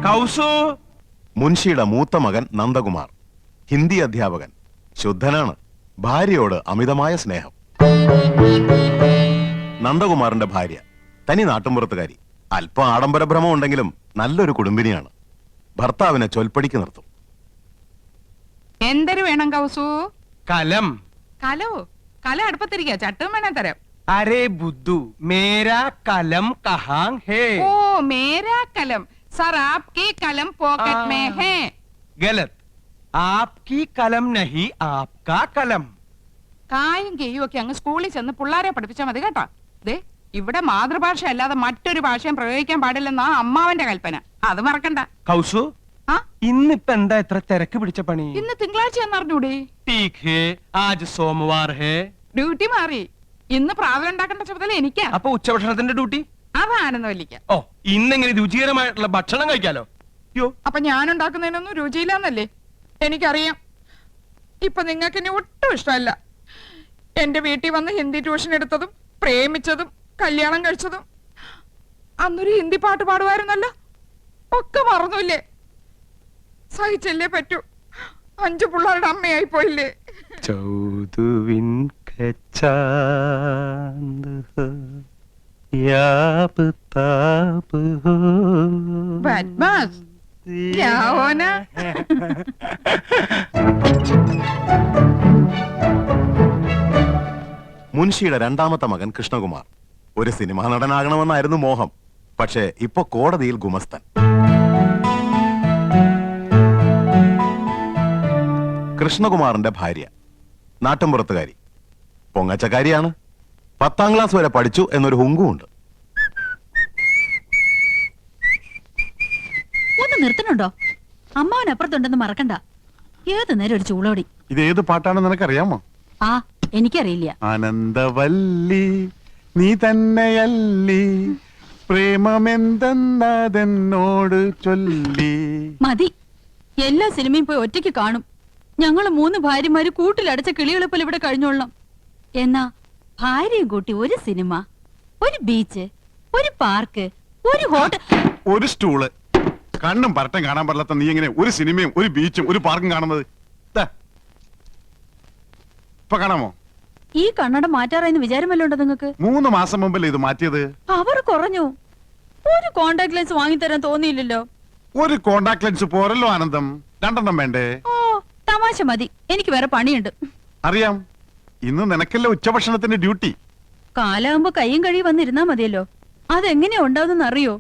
കൗസു. മുൻഷിയുടെ മൂത്ത മകൻ നന്ദകുമാർ, ഹിന്ദി അധ്യാപകൻ, ശുദ്ധനാണ്, ഭാര്യയോട് അമിതമായ സ്നേഹം. നന്ദകുമാറിന്റെ ഭാര്യ തനി നാട്ടുമ്പുറത്തുകാരി, അല്പം ആഡംബരഭ്രമം ഉണ്ടെങ്കിലും നല്ലൊരു കുടുംബിനിയാണ്. ഭർത്താവിനെ ചൊൽപ്പടിക്ക് നിർത്തും. എന്തൊരു വേണം കൗസു? കലം. കലോ? കല അടുപ്പത്തിരിക്കുക, ചട്ടും വേണേ തരാം. അരേ ബുദ്ധു, മേരാ കലം കഹാം ഹേ? ഓ, മേരാ കലം. സർ, ആപ്കി കലം പോക്കറ്റ് മേ ഹേ. ഗലത്. ആപ്കി കലം നഹി, ആപ്കാ കലം. കായും കെയ്യും ഒക്കെ അങ്ങ് സ്കൂളിൽ ചെന്ന് പിള്ളാരെ പഠിപ്പിച്ചാൽ മതി കേട്ടോ. ദേ, ഇവിടെ മാതൃഭാഷ അല്ലാതെ മറ്റൊരു ഭാഷയും പ്രയോഗിക്കാൻ പാടില്ലെന്നാ അമ്മാവന്റെ കൽപ്പന. അത് മറക്കണ്ട. കൗസു, ഇന്നിപ്പോ എന്താ ഇത്ര തിരക്ക് പിടിച്ച പണി? ഇന്ന് തിങ്കളാഴ്ചയാന്ന് അറിഞ്ഞൂടെ? ठीक है, आज सोमवार है. ഡ്യൂട്ടി മാറി. ഇന്ന് പ്രാതൽ ഉണ്ടാക്കേണ്ട ചുമതല എനിക്കാ. അപ്പൊ ഉച്ചഭക്ഷണത്തിന്റെ ഡ്യൂട്ടി? അതാണെന്നല്ലിക്ക. ഓ, ഇന്നെങ്ങനെ രുചികരമായിട്ടുള്ള ഭക്ഷണം കഴിക്കാലോ. യോ, അപ്പൊ ഞാൻ ഉണ്ടാക്കുന്നതിനൊന്നും രുചിയില്ലാന്നല്ലേ? എനിക്കറിയാം. ഇപ്പൊ നിങ്ങൾക്ക് എന്നെ ഒട്ടും ഇഷ്ടമല്ല. എന്റെ വീട്ടിൽ വന്ന് ഹിന്ദി ട്യൂഷൻ എടുത്തതും പ്രേമിച്ചതും കല്യാണം കഴിച്ചതും അന്നൊരു ഹിന്ദി പാട്ട് പാടുമായിരുന്നല്ലോ. ഒക്കെ മറന്നില്ലേ? സഹിച്ചല്ലേ പറ്റൂ. 5 പിള്ളേരുടെ അമ്മയായി പോയില്ലേ? ചൗദുവിൻ കച്ചാന്ത് ഹോ യാബ് താബ് ഹോ ബദ്മാസ്. क्या होना? മുൻഷിയുടെ രണ്ടാമത്തെ മകൻ കൃഷ്ണകുമാർ ഒരു സിനിമാ നടനാകണമെന്നായിരുന്നു മോഹം. പക്ഷേ ഇപ്പൊ കോടതിയിൽ ഗുമസ്തൻ. കൃഷ്ണകുമാറിന്റെ ഭാര്യ നാട്ടുംപുറത്തുകാരി, പൊങ്ങച്ചക്കാരിയാണ്. 10ാം ക്ലാസ് വരെ പഠിച്ചു എന്നൊരു ഹുങ്കുമുണ്ട്. ഒന്ന് നിർത്തണുണ്ടോ? അമ്മാവനപ്പുറത്തുണ്ടെന്ന് മറക്കണ്ട. ഏത് നേരം ഒരു ചൂളോടി. ഇത് ഏത് പാട്ടാണെന്ന് നിനക്കറിയാമോ? ആ, എനിക്കറിയില്ല. ആനന്ദവല്ലി നീ തന്നെയല്ലി, പ്രേമമെന്തെന്നതെന്നോട് ചൊല്ലി. മതി. എല്ലാ സിനിമയും പോയി ഒറ്റയ്ക്ക് കാണും. ഞങ്ങള് 3 ഭാര്യമാര് കൂട്ടിലടച്ച കിളികളെ പോലെ ഇവിടെ കഴിഞ്ഞോളാം. എന്നാ ഭാര്യയും കൂട്ടി ഒരു സിനിമ, ഒരു ബീച്ച്, ഒരു പാർക്ക്, ഒരു ഹോട്ടൽ, ഒരു സ്റ്റൂള്. കണ്ണും പരട്ടം കാണാൻ പാടില്ലാത്ത നീ എങ്ങനെ ഒരു സിനിമയും ഒരു ബീച്ചും ഒരു പാർക്കും കാണുന്നത്? ഇപ്പൊ കാണാമോ? ഈ കണ്ണട മാറ്റാറായെന്ന് വിചാരമല്ലോ ഉണ്ടോ നിങ്ങൾക്ക്? 3 മാസം മുമ്പല്ലേ ഇത് മാറ്റിയത്? അവർ കുറഞ്ഞു. ഒരു കോണ്ടാക്ട് ലെൻസ് വാങ്ങിത്തരാൻ തോന്നിയില്ലല്ലോ. ഒരു കോണ്ടാക്ട് ലെൻസ് പോരല്ലോ ആനന്ദം, 2 വേണ്ടേ? ഓ, തമാശ മതി. എനിക്ക് വേറെ പണിയുണ്ട്. അറിയാം, ഇന്ന് നിനക്കല്ലേ ഉച്ചഭക്ഷണത്തിന്റെ ഡ്യൂട്ടി. കാലാകുമ്പോ കയ്യും കഴിയും വന്നിരുന്നാ മതിയല്ലോ. അതെങ്ങനെയാ ഉണ്ടാവുന്ന അറിയോ?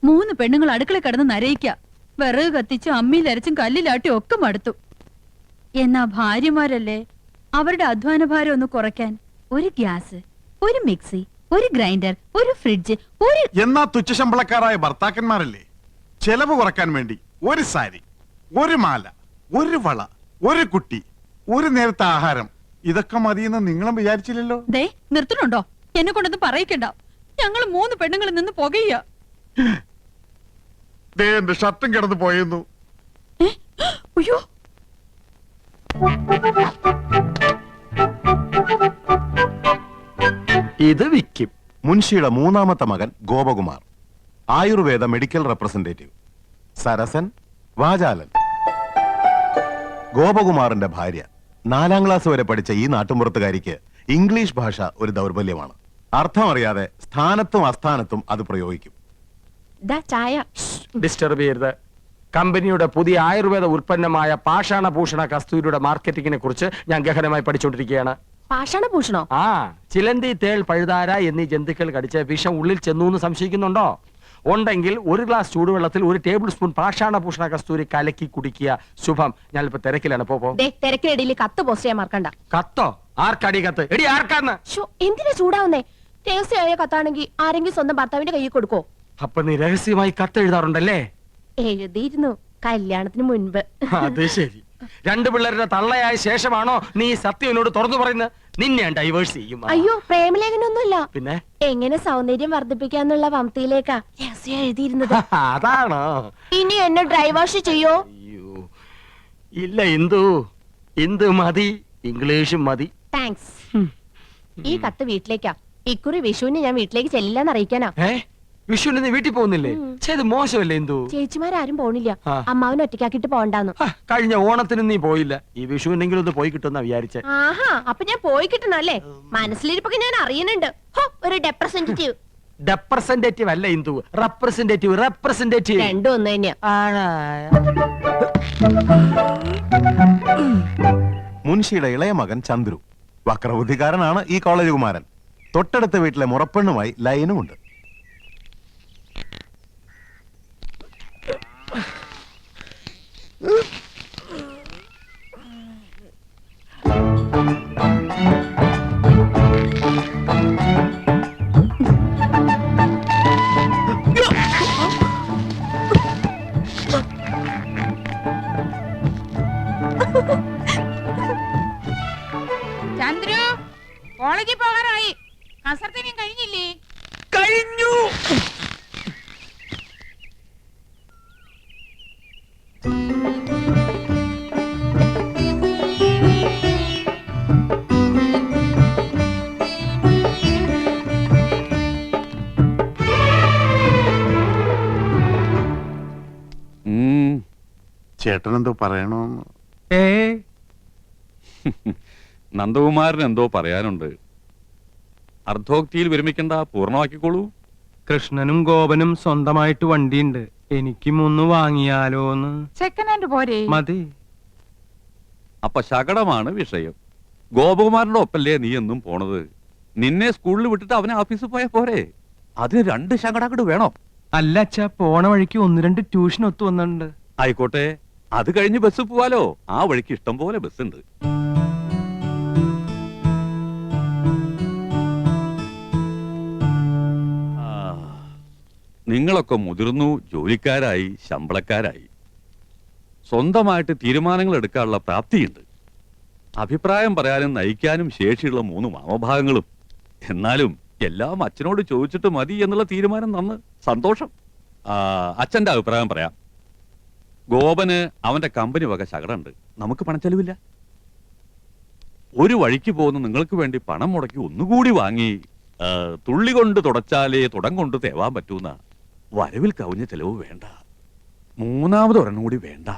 3 പെണ്ണുങ്ങൾ അടുക്കള കിടന്ന് നരയിക്ക. വിറക് കത്തിച്ചും അമ്മിയിലരച്ചും കല്ലിലാട്ടി ഒക്കെ മടുത്തു. എന്നാ ഭാര്യമാരല്ലേ, അവരുടെ അധ്വാന ഭാരം ഒന്ന് കുറയ്ക്കാൻ ഒരു ഗ്യാസ്, ഒരു മിക്സി, ഒരു ഗ്രൈൻഡർ, ഒരു ഫ്രിഡ്ജ്, ഒരു... എന്നാ തുച്ഛശമ്പളക്കാരായ ഭർത്താക്കന്മാരല്ലേ ചെലവ് കുറക്കാൻ വേണ്ടി ഒരു സാരി, ഒരു മാല, ഒരു വള, ഒരു കുട്ടി, ഒരു നേരത്തെ ആഹാരം, ഇതൊക്കെ മതിയെന്ന് നിങ്ങളും വിചാരിച്ചില്ലല്ലോ. ദേ, നിർത്തണുണ്ടോ? എന്നെ കൊണ്ടൊന്നും പറയിക്കണ്ട. ഞങ്ങൾ 3 പെണ്ണുങ്ങളിൽ നിന്ന് പുകയ്യ. എന്റെ ഷർട്ടും കിടന്നു പോയിരുന്നു. അയ്യോ, ഇത് വിക്കും. മുൻഷിയുടെ 3ാമത്തെ മകൻ ഗോപകുമാർ, ആയുർവേദ മെഡിക്കൽ റെപ്രസെന്റേറ്റീവ്, സരസൻ, വാചാലൻ. ഗോപകുമാറിന്റെ ഭാര്യ 4ാം ക്ലാസ് വരെ പഠിച്ച ഈ നാട്ടുമ്പുറത്തുകാരിക്ക് ഇംഗ്ലീഷ് ഭാഷ ഒരു ദൗർബല്യമാണ്. അർത്ഥമറിയാതെ സ്ഥാനത്തും അസ്ഥാനത്തും അത് പ്രയോഗിക്കും. ഡിസ്റ്റർബ് ചെയ്യരുത്. കമ്പനിയുടെ പുതിയ ആയുർവേദ ഉൽപ്പന്നമായ പാഷാണഭൂഷണ കസ്തൂരിയുടെ മാർക്കറ്റിംഗിനെ കുറിച്ച് ഞാൻ ഗഹനമായി പഠിച്ചുകൊണ്ടിരിക്കുകയാണ്. പാഷാണഭൂഷണോ? ആ, ചിലന്തി, തേൾ, പഴുതാര എന്നീ ജന്തുക്കൾ കടിച്ച് വിഷം ഉള്ളിൽ ചെന്നു എന്ന് സംശയിക്കുന്നുണ്ടോ? ഉണ്ടെങ്കിൽ 1 ഗ്ലാസ് ചൂടുവെള്ളത്തിൽ 1 ടേബിൾ സ്പൂൺ പാഷാണഭൂഷണ കസ്തൂരി കലക്കി കുടിക്കുക. ശുഭം. ഞാനിപ്പോ തിരക്കിലാണ്. തിരക്കിനിടയിൽ കത്ത് പോസ്റ്റ് ചെയ്യാൻ മറക്കണ്ട. കത്തോ? ആർക്കടി കത്ത്? എടി, ആർക്കാന്ന്? എന്തിനാ ചൂടാവുന്നേ? രഹസ്യമായ കത്താണെങ്കിൽ ആരെങ്കിലും സ്വന്തം ഭർത്താവിന്റെ കയ്യിൽ കൊടുക്കോ? അപ്പൊ നീ രഹസ്യമായി കത്ത് എഴുതാറുണ്ടല്ലേ? എഴുതിയിരുന്നു, കല്യാണത്തിന് മുൻപ്. അത് ശരി. 2 പിള്ളേരുടെ തള്ളയായ ശേഷമാണോ നീ സത്യം എന്നോട് തുറന്നു പറയുന്നത്? നിന്നെ ഡൈവേഴ്സ് ചെയ്യും. അയ്യോ, പ്രേമലേഖനൊന്നുമില്ല. പിന്നെ എങ്ങനെ സൗന്ദര്യം വർദ്ധിപ്പിക്കാന്നുള്ള വംതിയിലേക്കാ രഹസ്യം എഴുതിയിരുന്നത്. അതാണോ? ഇനി എന്നെ ഡ്രൈവാഷ് ചെയ്യോ? അയ്യോ ഇല്ല, ഇന്ദു മതി, ഇംഗ്ലീഷും മതി. താങ്ക്സ്. ഈ കത്ത് വീട്ടിലേക്കാ. ഇക്കുറി വിഷുവിന് ഞാൻ വീട്ടിലേക്ക് ചെല്ലില്ലെന്ന് അറിയിക്കാനാ. വിഷുവിന് നീ വീട്ടിൽ പോകുന്നില്ലേ? ചെയ്ത് മോശമല്ലേ എന്തു? ചേച്ചിമാരും പോണില്ല, ആ. അമ്മാവനെ ഒറ്റയ്ക്കാക്കിട്ട് പോണ്ടാന്ന്. കഴിഞ്ഞ ഓണത്തിന് നീ പോയില്ല, ഈ വിഷുവിനെങ്കിലും ഒന്ന് പോയി കിട്ടുന്ന വിചാരിച്ചേ. ആഹാ, അപ്പൊ ഞാൻ പോയി കിട്ടണല്ലേ? മനസ്സിലിരിപ്പൊക്കെ ഞാൻ അറിയുന്നുണ്ട്. ഹോ, ഒരു റെപ്രസെന്റേറ്റീവ്. റെപ്രസെന്റേറ്റീവ് അല്ല ഇന്ദു, റെപ്രസെന്റേറ്റീവ്. റെപ്രസെന്റേറ്റീവ് രണ്ടും ഒന്ന് തന്നെയാ. മുൻഷിയുടെ ഇളയ മകൻ ചന്ദ്രു വക്രബുദ്ധിക്കാരനാണ്. ഈ കോളേജ് കുമാരൻ. തൊട്ടടുത്ത വീട്ടിലെ മുറപ്പെണ്ണുമായി ലൈനുമുണ്ട്. ചന്ദ്രു, കോളേജിൽ പോകാറായി. കസർത്തിനും കഴിഞ്ഞില്ലേ? കഴിഞ്ഞു. ചേട്ടനെന്തോ പറയണോന്ന്. നന്ദകുമാരൻ എന്തോ പറയാനുണ്ട്. അർദ്ധോക്തിയിൽ വിരമിക്കണ്ട, പൂർണ്ണമാക്കിക്കോളൂ. കൃഷ്ണനും ഗോപനും സ്വന്തമായിട്ട് വണ്ടിയുണ്ട്. എനിക്കും ഒന്ന് വാങ്ങിയാലോന്ന്. സെക്കൻഡ് ഹാൻഡ് പോരെ? മതി. അപ്പൊ ശകടമാണ് വിഷയം. ഗോപകുമാരന്റെ ഒപ്പല്ലേ നീ എന്നും പോണത്? നിന്നെ സ്കൂളിൽ വിട്ടിട്ട് അവനെ ഓഫീസിൽ പോയാ പോരെ? അതിന് 2 ശകടങ്ങട് വേണോ? അല്ല അച്ഛാ, പോണ വഴിക്ക് 1-2 ട്യൂഷൻ ഒത്തു വന്നിട്ടുണ്ട്. ആയിക്കോട്ടെ, അത് കഴിഞ്ഞ് ബസ് പോവാലോ. ആ വഴിക്ക് ഇഷ്ടം പോലെ ബസ് ഉണ്ട്. നിങ്ങളൊക്കെ മുതിർന്നു, ജോലിക്കാരായി, ശമ്പളക്കാരായി, സ്വന്തമായിട്ട് തീരുമാനങ്ങൾ എടുക്കാനുള്ള പ്രാപ്തിയുണ്ട്. അഭിപ്രായം പറയാനും നയിക്കാനും ശേഷിയുള്ള 3 മാമഭാഗങ്ങളും. എന്നാലും എല്ലാം അച്ഛനോട് ചോദിച്ചിട്ട് മതി എന്നുള്ള തീരുമാനം നന്ന്, സന്തോഷം. അച്ഛന്റെ അഭിപ്രായം പറയാം. ഗോപന് അവന്റെ കമ്പനി വക ശകടമുണ്ട്. നമുക്ക് പണച്ചെലവില്ല. ഒരു വഴിക്ക് പോകുന്ന നിങ്ങൾക്ക് വേണ്ടി പണം മുടക്കി ഒന്നുകൂടി വാങ്ങി തുള്ളി കൊണ്ട് തുടച്ചാലേ തുടം കൊണ്ട് തേവാൻ പറ്റൂന്ന വരവിൽ കവിഞ്ഞ ചെലവ് വേണ്ട. 3ാമത് ഒരെണ്ണം കൂടി വേണ്ട.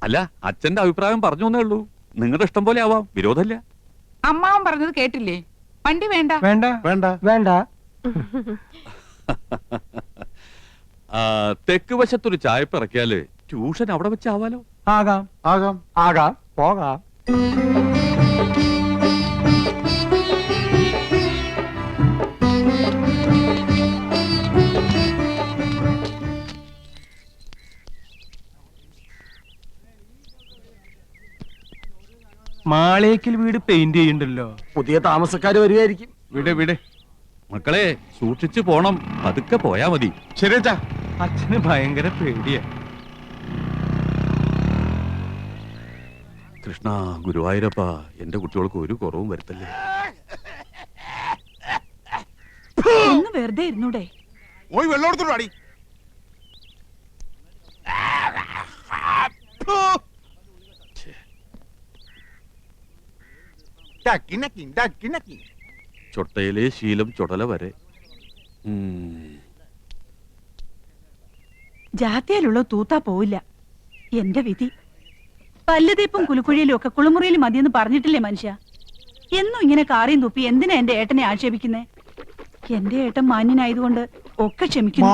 അല്ല, അച്ഛന്റെ അഭിപ്രായം പറഞ്ഞു എന്നേ ഉള്ളൂ. നിങ്ങളുടെ ഇഷ്ടം പോലെ ആവാം, വിരോധമില്ല. അമ്മാവൻ പറഞ്ഞത് കേട്ടില്ലേ? വണ്ടി വേണ്ട. വേണ്ട വേണ്ട വേണ്ട. തെക്ക് വശത്തൊരു ചായപ്പ് ഇറക്കിയാല് ട്യൂഷൻ അവിടെ വെച്ചാവാലോ. ആകാം. ആകാം. ആകാം, പോകാം. മാളേക്കൽ വീട് പെയിന്റ് ചെയ്യണ്ടല്ലോ. പുതിയ താമസക്കാര് വരുമായിരിക്കും. വിട് വിട്. മക്കളെ, സൂക്ഷിച്ചു പോണം. പതുക്കെ പോയാ മതി. ശരിയച്ചാ. അച്ഛന് ഭയങ്കര പേടിയാ. കൃഷ്ണ ഗുരുവായൂരപ്പ, എന്റെ കുട്ടികൾക്ക് ഒരു കുറവും വരുത്തല്ലേ. ഒന്ന് വെറുതെ ഇരുന്നൂടെ? പോയി വെള്ളം എടുത്തോളൂ അടി. ചൊട്ടയിലെ ശീലം ചുടല വരെ. ജാത്തിയാലുള്ള തൂത്താ പോവില്ല. എന്റെ വിധി. പല്ലുതീപ്പും കുലുക്കുഴിയിലും ഒക്കെ കുളിമുറിയിലും മതിയെന്ന് പറഞ്ഞിട്ടില്ലേ മനുഷ്യ? എന്നും ഇങ്ങനെ കാറിയും തുപ്പി എന്തിനാ എന്റെ ഏട്ടനെ ആക്ഷേപിക്കുന്നേ? എന്റെ ഏട്ടൻ മാന്യനായതുകൊണ്ട് ഒക്കെ ക്ഷമിക്കുന്നു.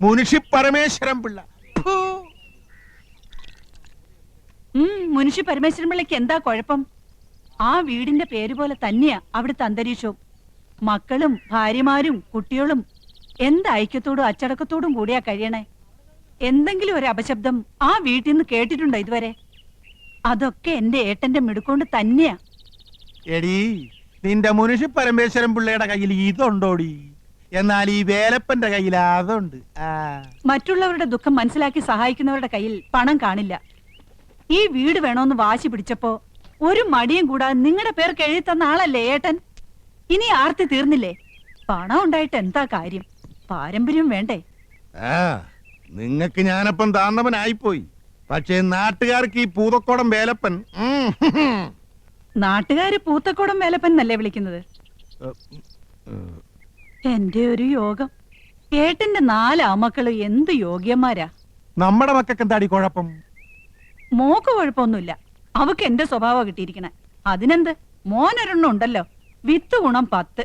മുനിഷി പരമേശ്വരൻ പിള്ള. മുനിഷി പരമേശ്വരൻ പിള്ളയ്ക്ക് എന്താ കുഴപ്പം? ആ വീടിന്റെ പേര് പോലെ തന്നെയാ അവിടുത്തെ അന്തരീക്ഷവും. മക്കളും ഭാര്യമാരും കുട്ടികളും എന്ത് ഐക്യത്തോടും അച്ചടക്കത്തോടും കൂടിയാ കഴിയണേ. എന്തെങ്കിലും ഒരു അപശബ്ദം ആ വീട്ടിൽ നിന്ന് കേട്ടിട്ടുണ്ടോ ഇതുവരെ? അതൊക്കെ എന്റെ ഏട്ടന്റെ മിടുക്കൊണ്ട് തന്നെയാ. എടീ, നിന്റെ മുനിഷി പരമേശ്വരൻ പിള്ളയുടെ കയ്യിൽ ഇതുണ്ടോടി? എന്നാൽ ഈ വേലപ്പന്റെ കയ്യിൽ അതുണ്ട്. മറ്റുള്ളവരുടെ ദുഃഖം മനസ്സിലാക്കി സഹായിക്കുന്നവരുടെ കയ്യിൽ പണം കാണില്ല. ഈ വീട് വേണോന്ന് വാശി പിടിച്ചപ്പോ ഒരു മടിയും കൂടാതെ നിങ്ങളുടെ പേർക്ക് എഴുതി തന്ന ആളല്ലേ ഏട്ടൻ? ഇനി ആർത്തി തീർന്നില്ലേ? പണം ഉണ്ടായിട്ട് എന്താ കാര്യം? പാരമ്പര്യം വേണ്ടേ? നിങ്ങക്ക് ഞാനപ്പം താന്നവനായിപ്പോയി. പക്ഷേ നാട്ടുകാർക്ക് ഈ പൂതക്കോടം വേലപ്പൻ നാട്ടുകാര് പൂത്തക്കോടം വേലപ്പൻ എന്നല്ലേ വിളിക്കുന്നത്? എന്റെ ഒരു യോഗം. ഏട്ടന്റെ 4 ആമക്കള് എന്ത് യോഗ്യന്മാരാ. നമ്മുടെ മക്കൾക്ക് എന്താടി കുഴപ്പം? മോക്ക് കുഴപ്പമൊന്നുമില്ല. അവക്ക് എന്റെ സ്വഭാവം കിട്ടിയിരിക്കണേ. അതിനെന്ത്, മോനൊരെണ്ണം ഉണ്ടല്ലോ, വിത്ത് ഗുണം 10.